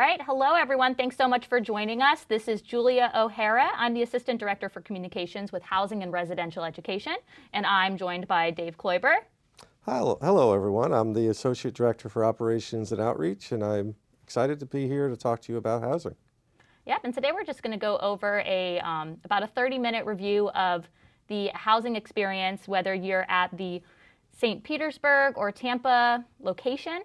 right, hello everyone. Thanks so much for joining us. This is Julia O'Hara. I'm the Assistant Director for Communications with Housing and Residential Education, and I'm joined by Dave Kloiber. Hello, everyone. I'm the Associate Director for Operations and Outreach, and I'm excited to be here to talk to you about housing. Yep, and today we're just going to go over about a 30-minute review of the housing experience, whether you're at the St. Petersburg or Tampa location.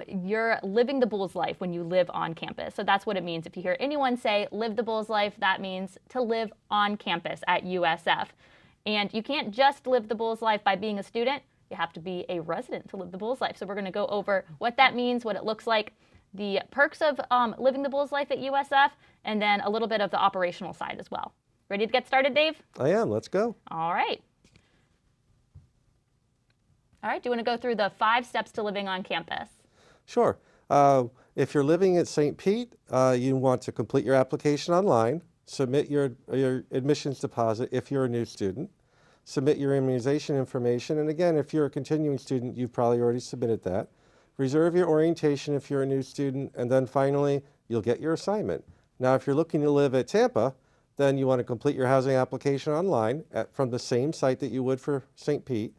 You're living the Bulls life when you live on campus. So that's what it means. If you hear anyone say live the Bulls life, that means to live on campus at USF. And you can't just live the Bulls life by being a student. You have to be a resident to live the Bulls life. So we're going to go over what that means, what it looks like, the perks of living the Bulls life at USF, and then a little bit of the operational side as well. Ready to get started, Dave? I am. Let's go. All right. All right. Do you want to go through the 5 steps to living on campus? Sure. If you're living at St. Pete, you want to complete your application online, submit your admissions deposit if you're a new student, submit your immunization information, and again, if you're a continuing student, you've probably already submitted that. Reserve your orientation if you're a new student, and then finally, you'll get your assignment. Now, if you're looking to live at Tampa, then you want to complete your housing application online from the same site that you would for St. Pete.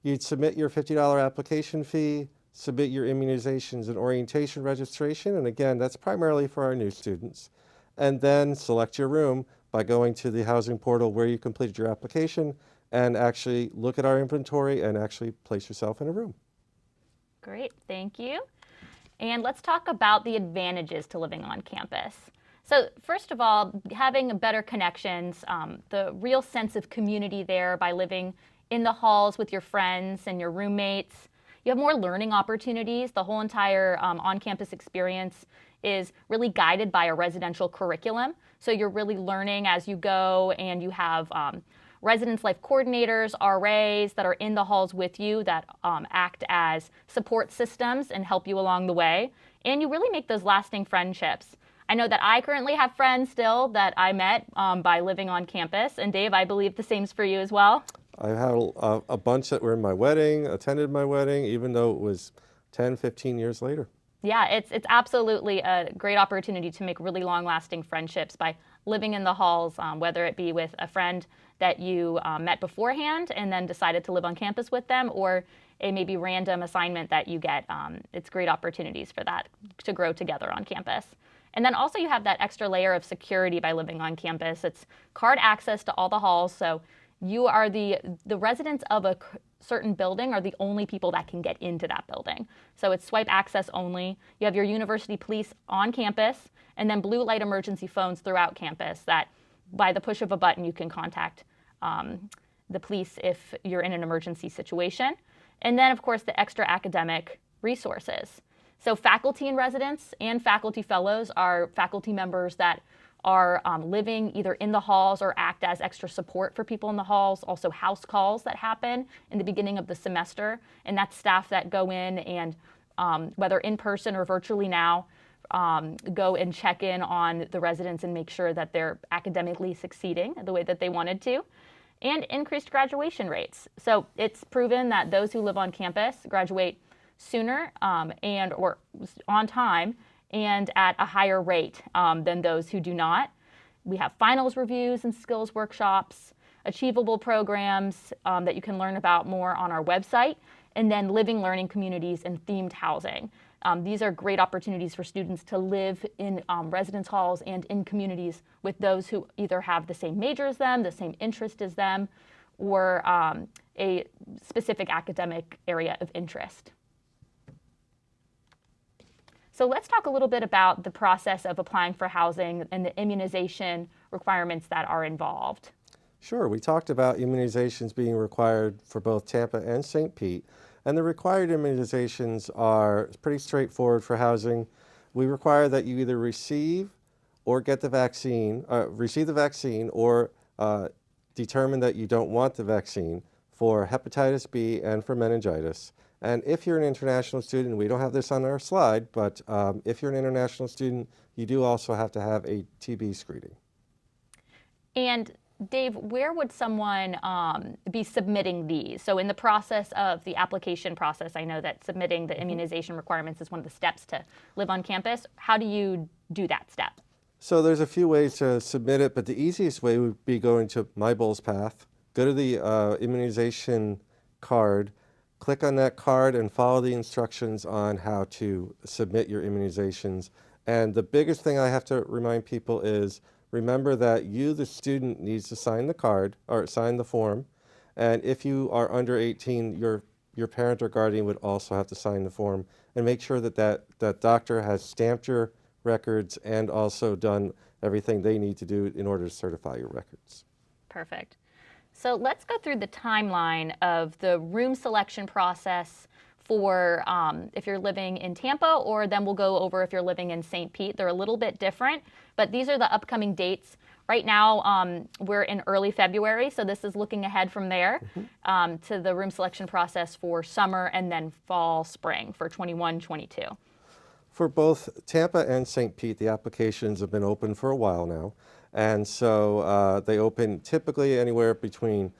You'd submit your $50 application fee, submit your immunizations and orientation registration, and again, that's primarily for our new students. And then select your room by going to the housing portal where you completed your application and actually look at our inventory and actually place yourself in a room. Great, thank you. And let's talk about the advantages to living on campus. So first of all, having better connections, the real sense of community there by living in the halls with your friends and your roommates. You have more learning opportunities. The whole entire on-campus experience is really guided by a residential curriculum. So you're really learning as you go, and you have residence life coordinators, RAs that are in the halls with you that act as support systems and help you along the way. And you really make those lasting friendships. I know that I currently have friends still that I met by living on campus. And Dave, I believe the same's for you as well. I had a bunch that were in my wedding, attended my wedding, even though it was 10, 15 years later. Yeah, it's absolutely a great opportunity to make really long-lasting friendships by living in the halls, whether it be with a friend that you met beforehand and then decided to live on campus with them, or a maybe random assignment that you get. It's great opportunities for that to grow together on campus. And then also you have that extra layer of security by living on campus. It's card access to all the halls, so you are the residents of a certain building are the only people that can get into that building. So it's swipe access only. You have your university police on campus, and then blue light emergency phones throughout campus that by the push of a button you can contact the police if you're in an emergency situation. And then of course the extra academic resources. So faculty in residence and faculty fellows are faculty members that are living either in the halls or act as extra support for people in the halls. Also house calls that happen in the beginning of the semester. And that's staff that go in and whether in person or virtually now, go and check in on the residents and make sure that they're academically succeeding the way that they wanted to. And increased graduation rates. So it's proven that those who live on campus graduate sooner and or on time and at a higher rate than those who do not. We have finals reviews and skills workshops, achievable programs that you can learn about more on our website, and then living learning communities and themed housing. These are great opportunities for students to live in residence halls and in communities with those who either have the same major as them, the same interest as them, or a specific academic area of interest. So let's talk a little bit about the process of applying for housing and the immunization requirements that are involved. Sure. We talked about immunizations being required for both Tampa and St. Pete, and the required immunizations are pretty straightforward for housing. We require that you either receive or get the vaccine, receive the vaccine or determine that you don't want the vaccine for hepatitis B and for meningitis. And if you're an international student, we don't have this on our slide, but if you're an international student, you do also have to have a TB screening. And Dave, where would someone be submitting these? So, in the process of the application process, I know that submitting the immunization requirements is one of the steps to live on campus. How do you do that step? So there's a few ways to submit it, but the easiest way would be going to My Bowls Path, go to the immunization card, click on that card and follow the instructions on how to submit your immunizations. And the biggest thing I have to remind people is remember that you, the student, needs to sign the card or sign the form. And if you are under 18, your parent or guardian would also have to sign the form and make sure that that doctor has stamped your records and also done everything they need to do in order to certify your records. Perfect. So let's go through the timeline of the room selection process for if you're living in Tampa, or then we'll go over if you're living in St. Pete. They're a little bit different, but these are the upcoming dates. Right now, we're in early February, so this is looking ahead from there to the room selection process for summer and then fall, spring for 21-22. For both Tampa and St. Pete, the applications have been open for a while now. And so they open typically anywhere between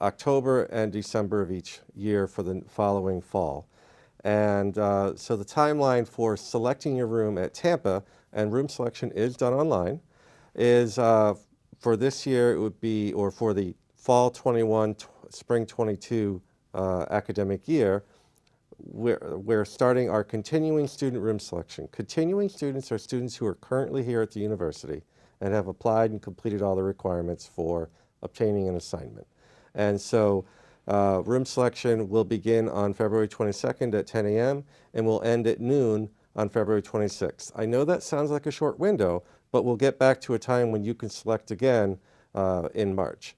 October and December of each year for the following fall. And so the timeline for selecting your room at Tampa, and room selection is done online, is for this year it would be, or for the fall 21, spring 22 academic year, we're starting our continuing student room selection. Continuing students are students who are currently here at the university and have applied and completed all the requirements for obtaining an assignment. And so room selection will begin on February 22nd at 10 a.m. and will end at noon on February 26th. I know that sounds like a short window, but we'll get back to a time when you can select again in March.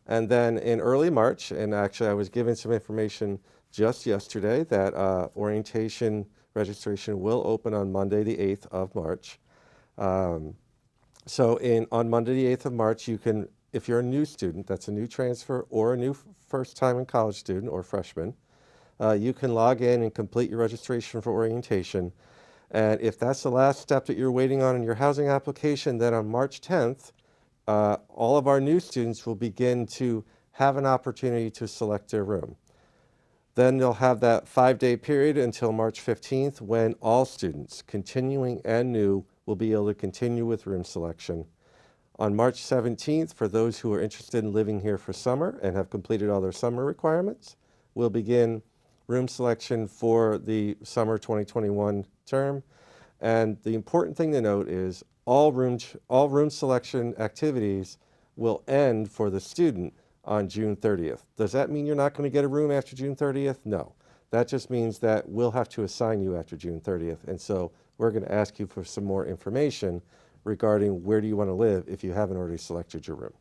And then in early March, and actually I was given some information just yesterday that orientation registration will open on Monday, the 8th of March. So on Monday, the 8th of March, you can, if you're a new student, that's a new transfer or a new first time in college student or freshman, you can log in and complete your registration for orientation. And if that's the last step that you're waiting on in your housing application, then on March 10th, all of our new students will begin to have an opportunity to select their room. Then they'll have that 5-day period until March 15th when all students, continuing and new, will be able to continue with room selection. On March 17th, for those who are interested in living here for summer and have completed all their summer requirements, we'll begin room selection for the summer 2021 term. And the important thing to note is all room selection activities will end for the student on June 30th. Does that mean you're not going to get a room after June 30th? No. That just means that we'll have to assign you after June 30th. And so we're going to ask you for some more information regarding where do you want to live if you haven't already selected your room.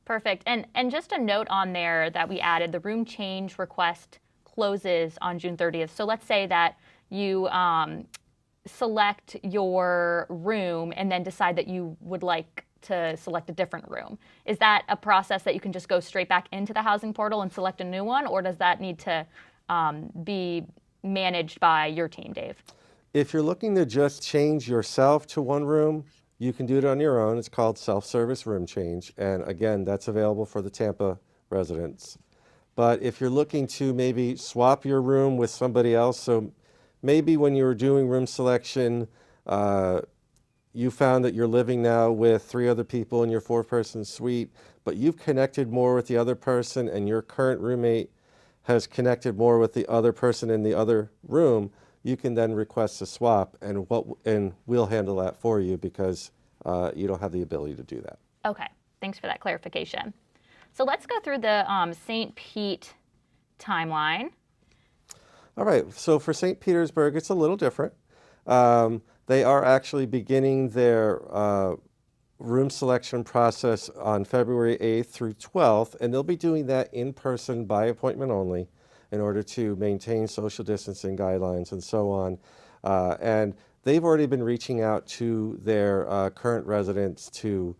Perfect. And just a note on there that we added, the room change request closes on June 30th. So let's say that you select your room and then decide that you would like to select a different room. Is that a process that you can just go straight back into the housing portal and select a new one, or does that need to be managed by your team, Dave? If you're looking to just change yourself to one room, you can do it on your own. It's called self-service room change. And again, that's available for the Tampa residents. But if you're looking to maybe swap your room with somebody else, so maybe when you were doing room selection, you found that you're living now with 3 other people in your 4-person suite, but you've connected more with the other person and your current roommate has connected more with the other person in the other room, you can then request a swap, and we'll handle that for you because you don't have the ability to do that. Okay, thanks for that clarification. So let's go through the St. Pete timeline. All right, so for St. Petersburg, it's a little different. They are actually beginning their room selection process on February 8th through 12th, and they'll be doing that in person by appointment only in order to maintain social distancing guidelines and so on. And they've already been reaching out to their current residents to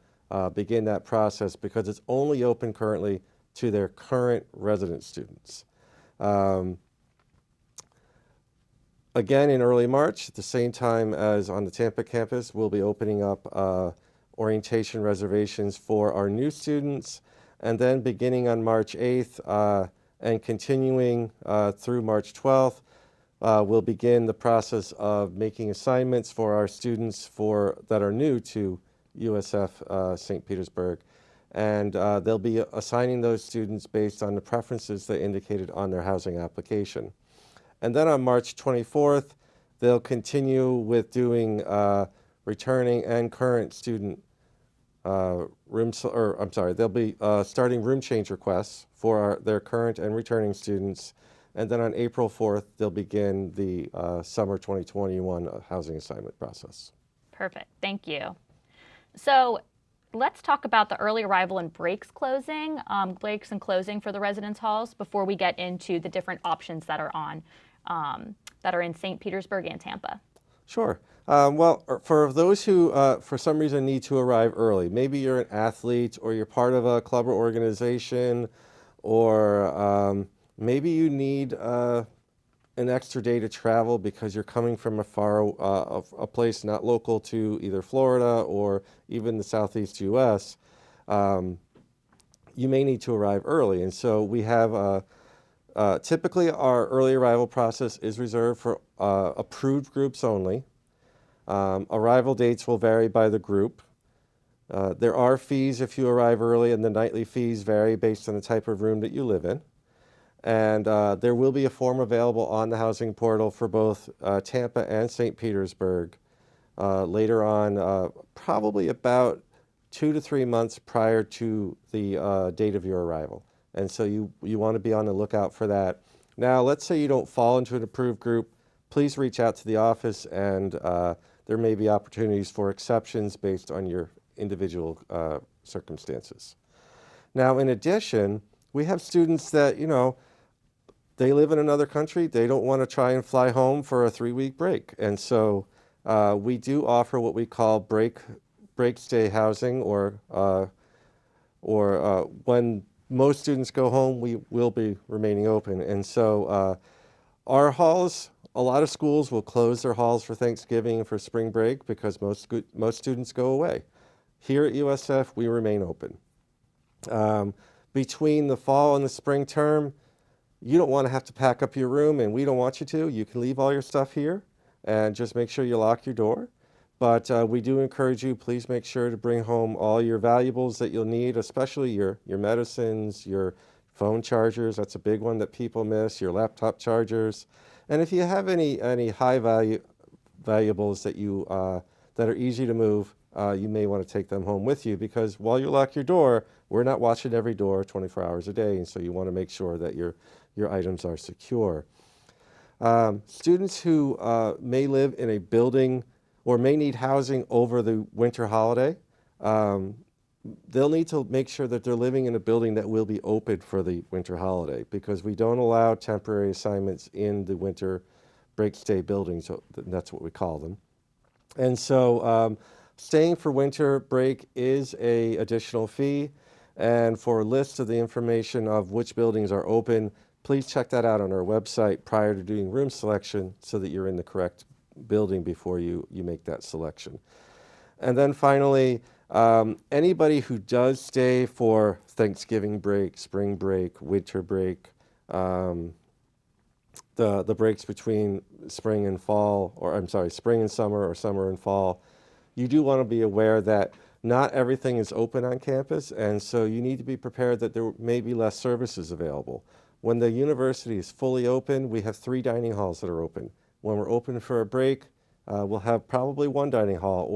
begin that process because it's only open currently to their current resident students. Again, in early March, at the same time as on the Tampa campus, we'll be opening up orientation reservations for our new students. And then beginning on March 8th and continuing through March 12th, we'll begin the process of making assignments for our students that are new to USF St. Petersburg. And they'll be assigning those students based on the preferences they indicated on their housing application. And then on March 24th, they'll continue with doing returning and current student they'll be starting room change requests for their current and returning students. And then on April 4th, they'll begin the summer 2021 housing assignment process. Perfect. Thank you. So let's talk about the early arrival and breaks and closing for the residence halls before we get into the different options that are in St. Petersburg and Tampa. Sure. Well, for those who, for some reason, need to arrive early, maybe you're an athlete or you're part of a club or organization, or maybe you need an extra day to travel because you're coming from a place not local to either Florida or even the Southeast U.S., you may need to arrive early. And so we have typically our early arrival process is reserved for approved groups only. Arrival dates will vary by the group. There are fees if you arrive early, and the nightly fees vary based on the type of room that you live in. And there will be a form available on the housing portal for both Tampa and St. Petersburg later on, probably about 2 to 3 months prior to the date of your arrival. And so you want to be on the lookout for that. Now, let's say you don't fall into an approved group. Please reach out to the office, and there may be opportunities for exceptions based on your individual circumstances. Now, in addition, we have students that, they live in another country. They don't want to try and fly home for a 3-week break. And so we do offer what we call break stay housing, or when most students go home, we will be remaining open. And so our halls, a lot of schools will close their halls for Thanksgiving and for spring break because most students go away. Here at USF, we remain open. Between the fall and the spring term, you don't want to have to pack up your room, and we don't want you to. You can leave all your stuff here and just make sure you lock your door. But we do encourage you, please make sure to bring home all your valuables that you'll need, especially your medicines, your phone chargers. That's a big one that people miss, your laptop chargers. And if you have any high valuables that that are easy to move, you may want to take them home with you, because while you lock your door, we're not watching every door 24 hours a day, and so you want to make sure that your items are secure. Students who may live in a building or may need housing over the winter holiday, they'll need to make sure that they're living in a building that will be open for the winter holiday, because we don't allow temporary assignments in the winter break stay buildings, so that's what we call them. And so staying for winter break is an additional fee, and for a list of the information of which buildings are open, please check that out on our website prior to doing room selection so that you're in the correct building before you make that selection. And then finally, anybody who does stay for Thanksgiving break, spring break, winter break, the breaks between spring and summer or summer and fall, you do want to be aware that not everything is open on campus, and so you need to be prepared that there may be less services available. When the university is fully open, we have 3 dining halls that are open. When we're open for a break, we'll have probably 1 dining hall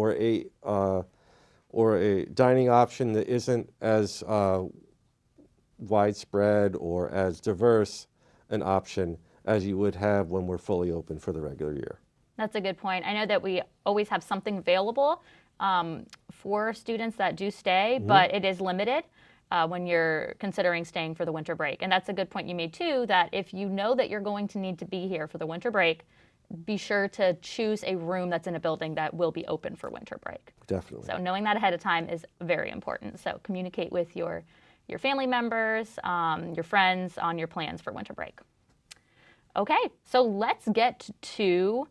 or a dining option that isn't as widespread or as diverse an option as you would have when we're fully open for the regular year. That's a good point. I know that we always have something available for students that do stay, but it is limited when you're considering staying for the winter break. And that's a good point you made too, that if you know that you're going to need to be here for the winter break, be sure to choose a room that's in a building that will be open for winter break. Definitely. So knowing that ahead of time is very important. So communicate with your family members, your friends on your plans for winter break. Okay, so let's get to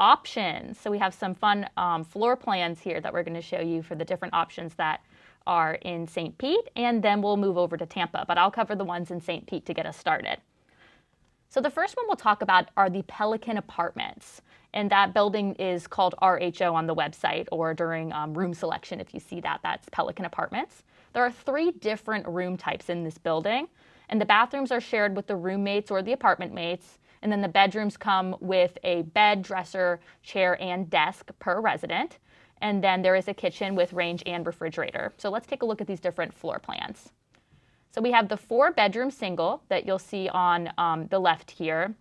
options. So we have some fun floor plans here that we're going to show you for the different options that are in St. Pete, and then we'll move over to Tampa, but I'll cover the ones in St. Pete to get us started. So the first one we'll talk about are the Pelican Apartments, and that building is called RHO on the website, or during room selection if you see that, that's Pelican Apartments. There are 3 different room types in this building, and the bathrooms are shared with the roommates or the apartment mates, and then the bedrooms come with a bed, dresser, chair, and desk per resident. And then there is a kitchen with range and refrigerator. So let's take a look at these different floor plans. So we have the 4-bedroom single that you'll see on the left here.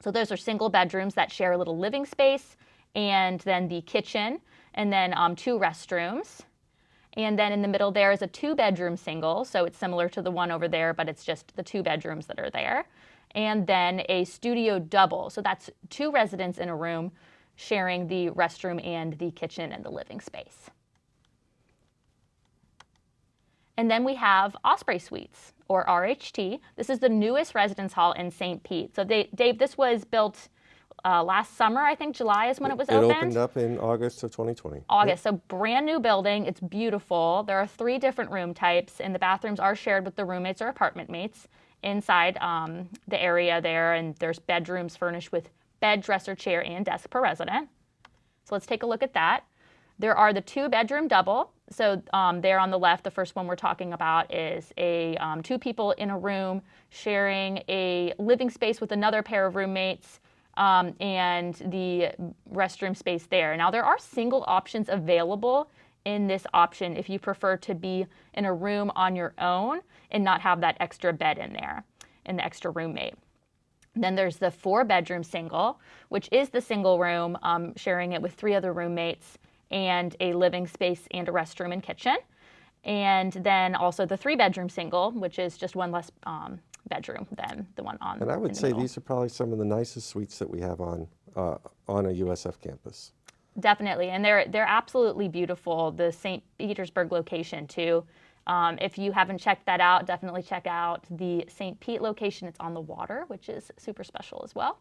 So those are single bedrooms that share a little living space, and then the kitchen, and then 2 restrooms. And then in the middle there is a 2-bedroom single, so it's similar to the one over there, but it's just the 2 bedrooms that are there. And then a studio double, so that's 2 residents in a room sharing the restroom and the kitchen and the living space. And then we have Osprey Suites, or RHT. This is the newest residence hall in St. Pete. So Dave, this was built last summer, I think July is when it was opened. It opened up in August of 2020. August, so brand new building. It's beautiful. There are 3 different room types, and the bathrooms are shared with the roommates or apartment mates inside the area there, and there's bedrooms furnished with bed, dresser, chair, and desk per resident. So let's take a look at that. There are the 2-bedroom double. So there on the left, the first one we're talking about is a 2 people in a room sharing a living space with another pair of roommates, and the restroom space there. Now there are single options available in this option if you prefer to be in a room on your own and not have that extra bed in there and the extra roommate. Then there's the 4-bedroom single, which is the single room, sharing it with 3 other roommates and a living space and a restroom and kitchen. And then also the 3-bedroom single, which is just 1 less bedroom than the one on. And I would say middle. these are probably some of the nicest suites that we have on a USF campus. Definitely, and they're absolutely beautiful. The St. Petersburg location too. If you haven't checked that out, definitely check out the St. Pete location. It's on the water, which is super special as well.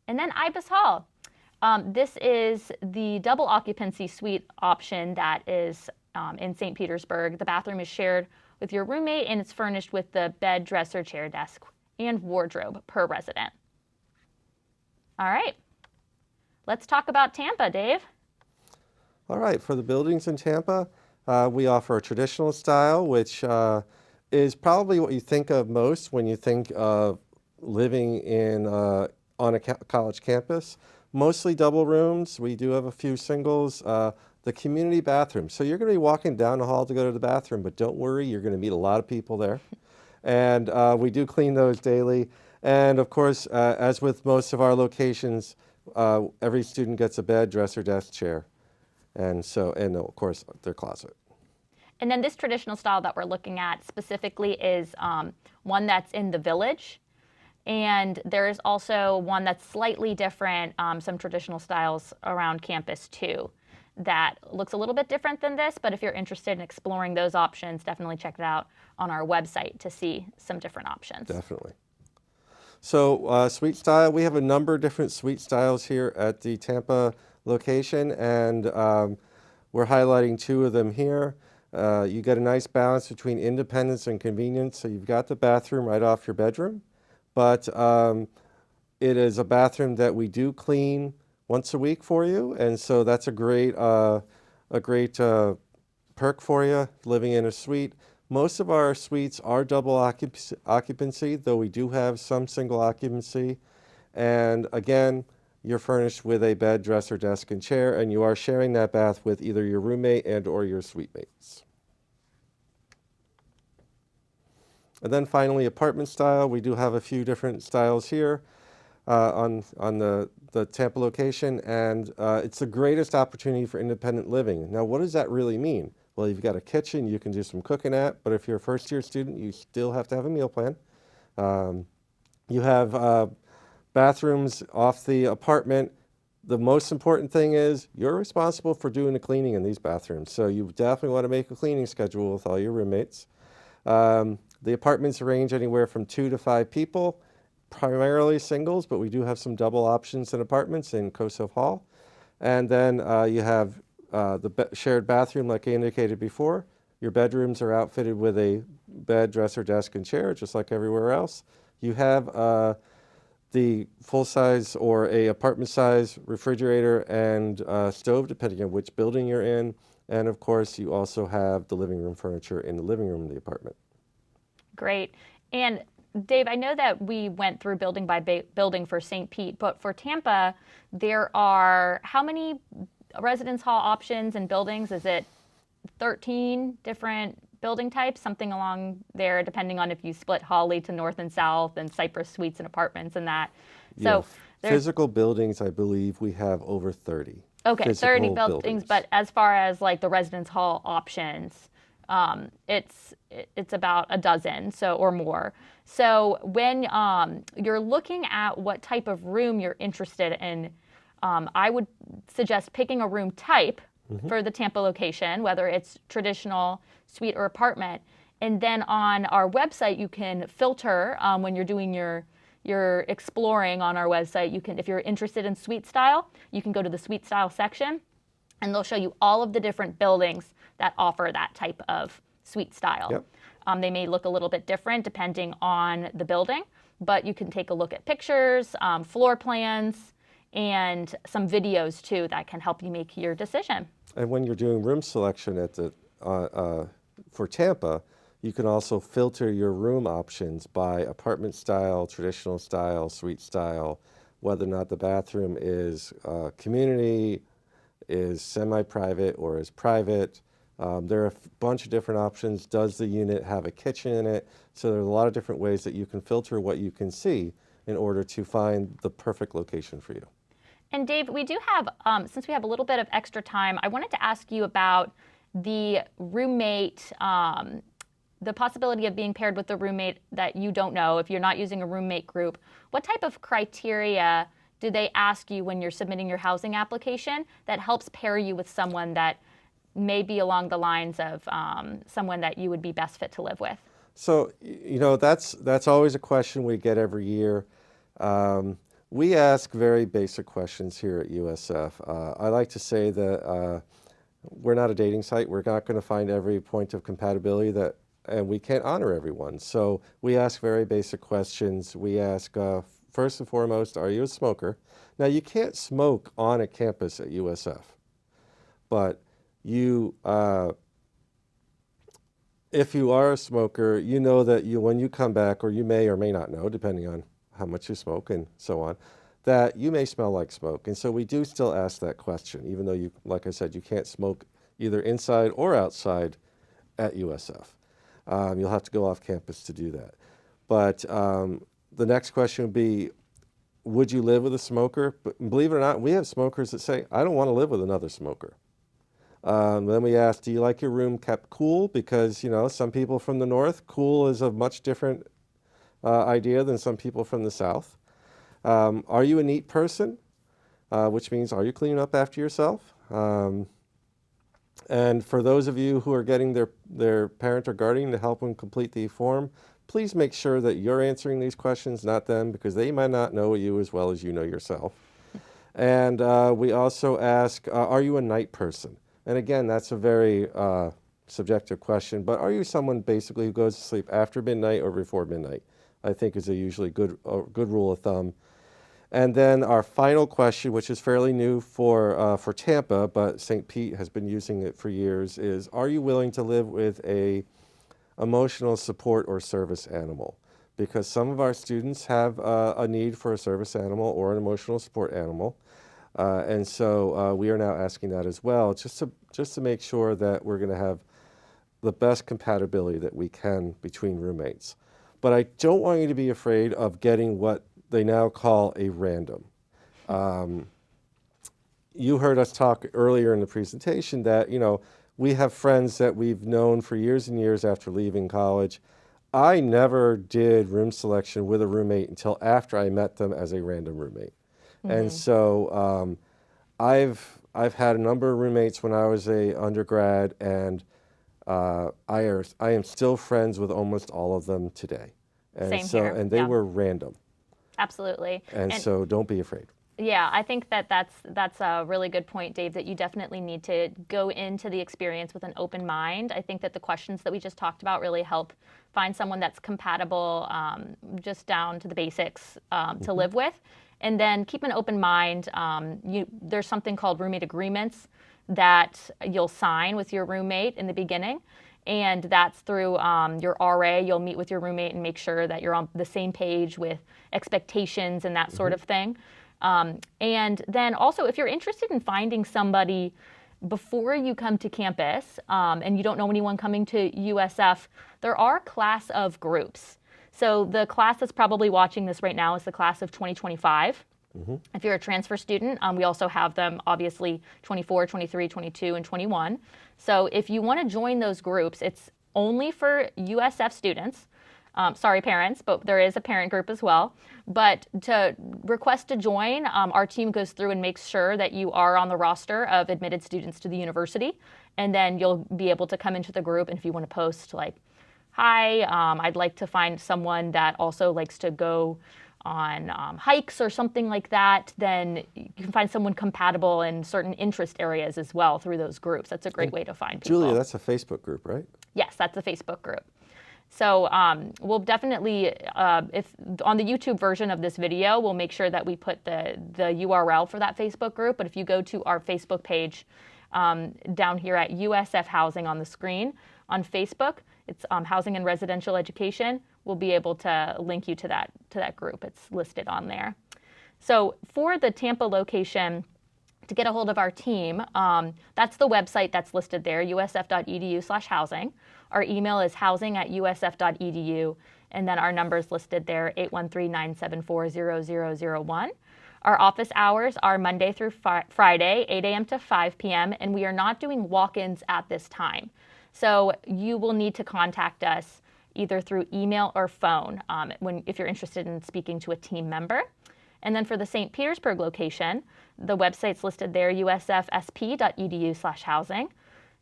And then Ibis Hall. This is the double occupancy suite option that is in St. Petersburg. The bathroom is shared with your roommate, and it's furnished with the bed, dresser, chair, desk, and wardrobe per resident. All right, let's talk about Tampa, Dave. All right, for the buildings in Tampa, we offer a traditional style, which is probably what you think of most when you think of living in on a college campus. Mostly double rooms. We do have a few singles. The community bathroom. So you're going to be walking down the hall to go to the bathroom, but don't worry, you're going to meet a lot of people there. And we do clean those daily. And of course, as with most of our locations, every student gets a bed, dresser, desk, chair, and of course their closet. And then this traditional style that we're looking at specifically is one that's in the Village. And there is also one that's slightly different, some traditional styles around campus too, that looks a little bit different than this, but if you're interested in exploring those options, definitely check it out on our website to see some different options. Definitely. So suite style, we have a number of different suite styles here at the Tampa location, and we're highlighting 2 of them here. You get a nice balance between independence and convenience. So you've got the bathroom right off your bedroom, but it is a bathroom that we do clean once a week for you, and so that's a great perk for you living in a suite. Most of our suites are double occupancy, though we do have some single occupancy. And again, you're furnished with a bed, dresser, desk, and chair, and you are sharing that bath with either your roommate and or your suite mates. And then finally, apartment style. We do have a few different styles here on the Tampa location, and it's the greatest opportunity for independent living. Now, what does that really mean? Well, you've got a kitchen you can do some cooking at, but if you're a first-year student, you still have to have a meal plan. You have bathrooms off the apartment. The most important thing is you're responsible for doing the cleaning in these bathrooms, so you definitely want to make a cleaning schedule with all your roommates. The apartments range anywhere from 2 to 5 people, primarily singles, but we do have some double options in apartments in Kosov Hall. And then you have the shared bathroom, like I indicated before. Your bedrooms are outfitted with a bed, dresser, desk, and chair, just like everywhere else. You have the full-size or a apartment-size refrigerator and stove, depending on which building you're in. And of course, you also have the living room furniture in the living room of the apartment. Great. And Dave, I know that we went through building by building for St. Pete, but for Tampa, there are how many residence hall options and buildings? Is it 13 different building types, something along there, depending on if you split Holly to north and south and Cypress Suites and apartments and that. So yeah. Physical buildings, I believe we have over 30. Okay, 30 buildings, but as far as like the residence hall options, it's about a dozen, so or more. So when you're looking at what type of room you're interested in, I would suggest picking a room type for the Tampa location, whether it's traditional, suite, or apartment. And then on our website, you can filter when you're doing your exploring on our website. You can, if you're interested in suite style, you can go to the suite style section, and they'll show you all of the different buildings that offer that type of suite style. Yep. They may look a little bit different depending on the building, but you can take a look at pictures, floor plans, and some videos too that can help you make your decision. And when you're doing room selection at the for Tampa, you can also filter your room options by apartment style, traditional style, suite style, whether or not the bathroom is community, is semi-private, or is private. There are a bunch of different options. Does the unit have a kitchen in it? So there's a lot of different ways that you can filter what you can see in order to find the perfect location for you. And Dave, we do have, since we have a little bit of extra time, I wanted to ask you about the roommate, the possibility of being paired with a roommate that you don't know, if you're not using a roommate group. What type of criteria do they ask you when you're submitting your housing application that helps pair you with someone that may be along the lines of someone that you would be best fit to live with? So, you know, that's always a question we get every year. We ask very basic questions here at USF. I like to say that we're not a dating site. We're not going to find every point of compatibility and we can't honor everyone. So we ask very basic questions. We ask, first and foremost, are you a smoker? Now, you can't smoke on a campus at USF, but you, if you are a smoker, you know that when you come back, or you may or may not know, depending on how much you smoke and so on, that you may smell like smoke. And so we do still ask that question, even though you, like I said, you can't smoke either inside or outside at USF. You'll have to go off campus to do that. But the next question would be, would you live with a smoker? But believe it or not, we have smokers that say, I don't want to live with another smoker. Then we ask, do you like your room kept cool? Because, you know, some people from the north, cool is a much different idea than some people from the south. Are you a neat person? Which means, are you cleaning up after yourself? And for those of you who are getting their parent or guardian to help them complete the form, please make sure that you're answering these questions, not them, because they might not know you as well as you know yourself. And we also ask, are you a night person? And again, that's a very subjective question, but are you someone basically who goes to sleep after midnight or before midnight? I think is a usually good rule of thumb. And then our final question, which is fairly new for Tampa, but St. Pete has been using it for years, is, are you willing to live with a emotional support or service animal? Because some of our students have a need for a service animal or an emotional support animal. And so we are now asking that as well, just to make sure that we're going to have the best compatibility that we can between roommates. But I don't want you to be afraid of getting what they now call a random. You heard us talk earlier in the presentation that, you know, we have friends that we've known for years and years after leaving college. I never did room selection with a roommate until after I met them as a random roommate. Mm-hmm. And so I've had a number of roommates when I was an undergrad, and I am still friends with almost all of them today. And Same here. And they were random. Absolutely. And so don't be afraid. Yeah, I think that that's a really good point, Dave, that you definitely need to go into the experience with an open mind. I think that the questions that we just talked about really help find someone that's compatible, just down to the basics, to live with. And then keep an open mind. There's something called roommate agreements that you'll sign with your roommate in the beginning. And that's through your RA. You'll meet with your roommate and make sure that you're on the same page with expectations and that sort of thing. And then also, if you're interested in finding somebody before you come to campus, and you don't know anyone coming to USF, there are class of groups. So the class that's probably watching this right now is the class of 2025. If you're a transfer student, we also have them, obviously, 24, 23, 22, and 21. So if you want to join those groups, it's only for USF students. Sorry, parents, but there is a parent group as well. But to request to join, our team goes through and makes sure that you are on the roster of admitted students to the university. And then you'll be able to come into the group. And if you want to post like, hi, I'd like to find someone that also likes to go on hikes or something like that, then you can find someone compatible in certain interest areas as well through those groups. That's a great way to find people. Julia, that's a Facebook group, right? Yes, that's a Facebook group. So we'll definitely, if on the YouTube version of this video, we'll make sure that we put the URL for that Facebook group. But if you go to our Facebook page down here at USF Housing on the screen on Facebook, it's Housing and Residential Education. We'll be able to link you to that group. It's listed on there. So for the Tampa location, to get a hold of our team, that's the website that's listed there, usf.edu/housing. Our email is housing@usf.edu, and then our number is listed there, 813-974-0001. Our office hours are Monday through Friday, 8 a.m. to 5 p.m., and we are not doing walk-ins at this time. So you will need to contact us either through email or phone if you're interested in speaking to a team member. And then for the St. Petersburg location, the website's listed there, usfsp.edu/housing.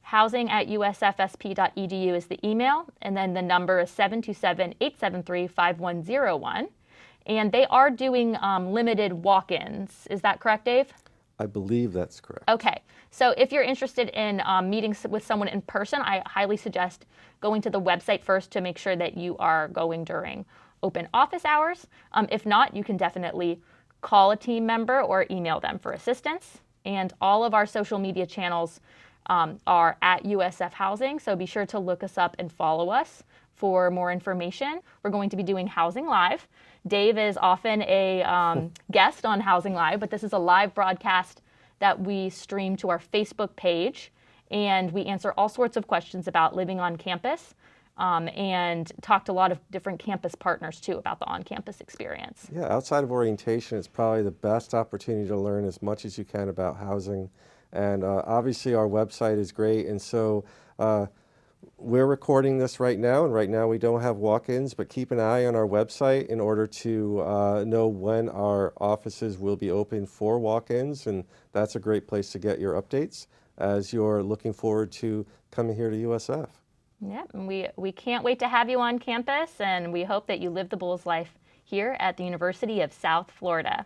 Housing@usfsp.edu is the email, and then the number is 727-873-5101. And they are doing limited walk-ins. Is that correct, Dave? I believe that's correct. Okay. So if you're interested in meeting with someone in person, I highly suggest going to the website first to make sure that you are going during open office hours. If not, you can definitely call a team member or email them for assistance. And all of our social media channels are at USF Housing, so be sure to look us up and follow us for more information. We're going to be doing Housing Live. Dave is often a guest on Housing Live, but this is a live broadcast that we stream to our Facebook page, and we answer all sorts of questions about living on campus, and talk to a lot of different campus partners too about the on-campus experience. Yeah, outside of orientation, it's probably the best opportunity to learn as much as you can about housing. And obviously our website is great, and so we're recording this right now, and right now we don't have walk-ins, but keep an eye on our website in order to know when our offices will be open for walk-ins, and that's a great place to get your updates as you're looking forward to coming here to USF. Yep, and we can't wait to have you on campus, and we hope that you live the Bulls life here at the University of South Florida.